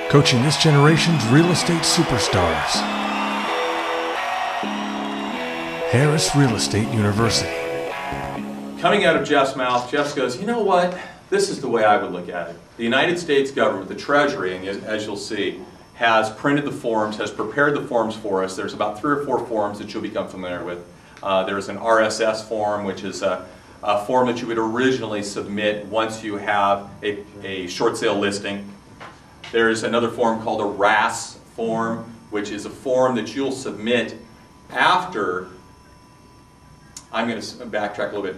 coaching this generation's real estate superstars. Harris Real Estate University. Coming out of Jeff's mouth, Jeff goes, you know what? This is the way I would look at it. The United States government, the Treasury, and as you'll see, has printed the forms, has prepared the forms for us. There's about 3 or 4 forms that you'll become familiar with. There's an RSS form, which is a form that you would originally submit once you have a short sale listing. There's another form called a RAS form, which is a form that you'll submit after. I'm going to backtrack a little bit.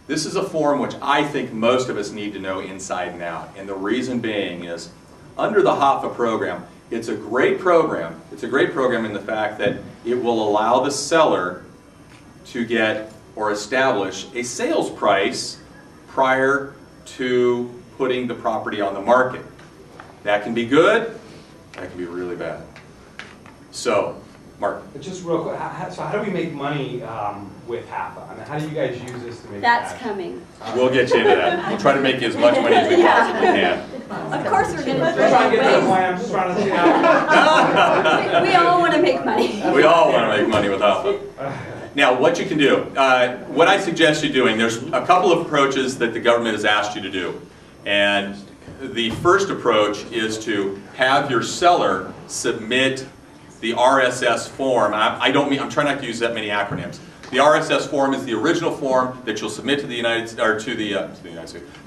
This is a form which I think most of us need to know inside and out. And the reason being is, under the HOFA program, it's a great program. It's a great program in the fact that it will allow the seller to get or establish a sales price prior to putting the property on the market. That can be good, that can be really bad. So, Mark. Just real quick, so how do we make money with HAFA? I mean, how do you guys use this to make That's cash? coming. We'll get you into that. We'll try to make you as much money as we possibly can. Of course we're going to I'm trying to get to the point, I'm just trying to see how. we all want to make money. We all want to make money with HOFA. Now, what you can do, what I suggest you doing, there's a couple of approaches that the government has asked you to do. And the first approach is to have your seller submit the RSS form. I'm trying not to use that many acronyms. The RSS form is the original form that you'll submit to the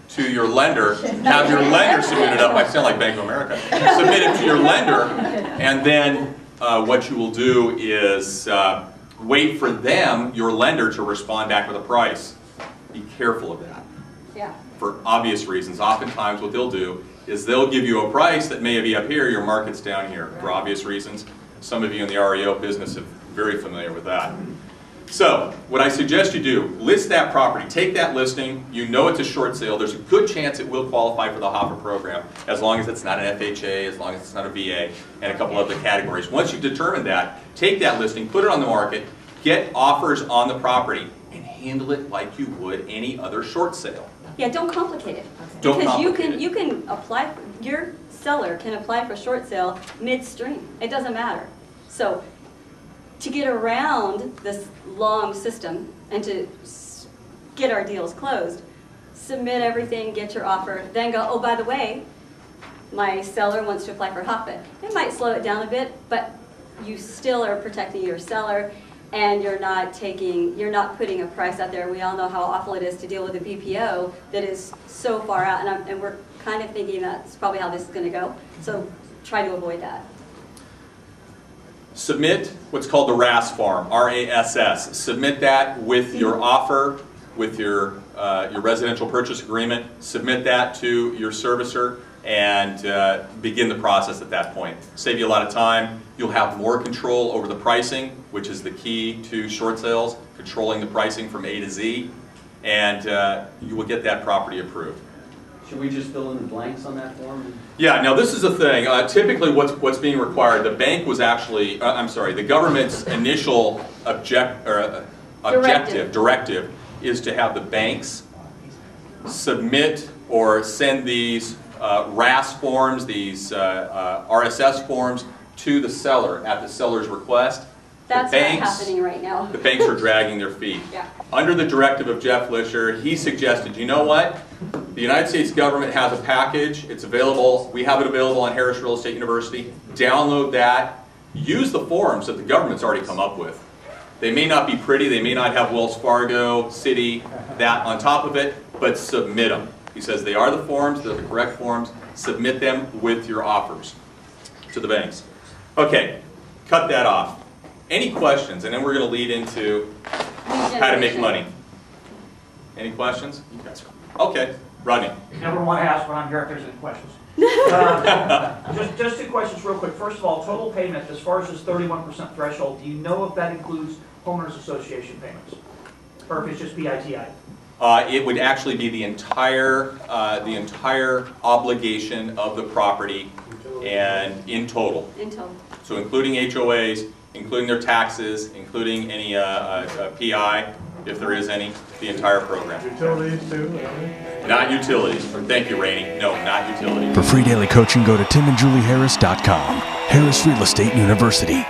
to your lender. Have your lender submit it up. I sound like Bank of America. Submit it to your lender, and then what you will do is wait for them, your lender, to respond back with a price. Be careful of that. Yeah. For obvious reasons. Oftentimes what they'll do is they'll give you a price that may be up here, your market's down here, for obvious reasons. Some of you in the REO business are very familiar with that. So, what I suggest you do, list that property, take that listing, you know it's a short sale, there's a good chance it will qualify for the HOFA program, as long as it's not an FHA, as long as it's not a VA, and a couple other categories. Once you've determined that, take that listing, put it on the market, get offers on the property, and handle it like you would any other short sale. Yeah, don't complicate it. Don't because complicate it. you can apply, your seller can apply for short sale midstream. It doesn't matter. So to get around this long system and to get our deals closed, submit everything, get your offer, then go, oh, by the way, my seller wants to apply for HOFA. It might slow it down a bit, but you still are protecting your seller, and you're not putting a price out there. We all know how awful it is to deal with a BPO that is so far out, and we're kind of thinking that's probably how this is going to go. So try to avoid that. Submit what's called the RAS form, R-A-S-S. Submit that with your offer, with your residential purchase agreement. Submit that to your servicer and begin the process at that point. Save you a lot of time. You'll have more control over the pricing, which is the key to short sales, controlling the pricing from A to Z, and you will get that property approved. Should we just fill in the blanks on that form? Yeah, now this is the thing. Typically what's being required, the bank was actually, the government's initial directive is to have the banks submit or send these RAS forms, these RSS forms, to the seller at the seller's request. That's what's happening right now. The banks are dragging their feet. Yeah. Under the directive of Jeff Lischer, he suggested, you know what? The United States government has a package. It's available. We have it available on Harris Real Estate University. Download that. Use the forms that the government's already come up with. They may not be pretty. They may not have Wells Fargo, Citi, that on top of it, but submit them. He says they are the forms. They're the correct forms. Submit them with your offers to the banks. Okay, cut that off. Any questions? And then we're going to lead into how to make money. Any questions? You guys. Okay, Rodney. Never want to ask when I'm here if there's any questions. Just 2 questions real quick. First of all, total payment, as far as this 31% threshold, do you know if that includes homeowners association payments? Or if it's just BITI? It would actually be the entire obligation of the property, and in total. In total. So including HOAs, including their taxes, including any PI, if there is any, the entire program. Utilities too? Not utilities. Thank you, Rainey. No, not utilities. For free daily coaching, go to timandjulieharris.com. Harris Real Estate University.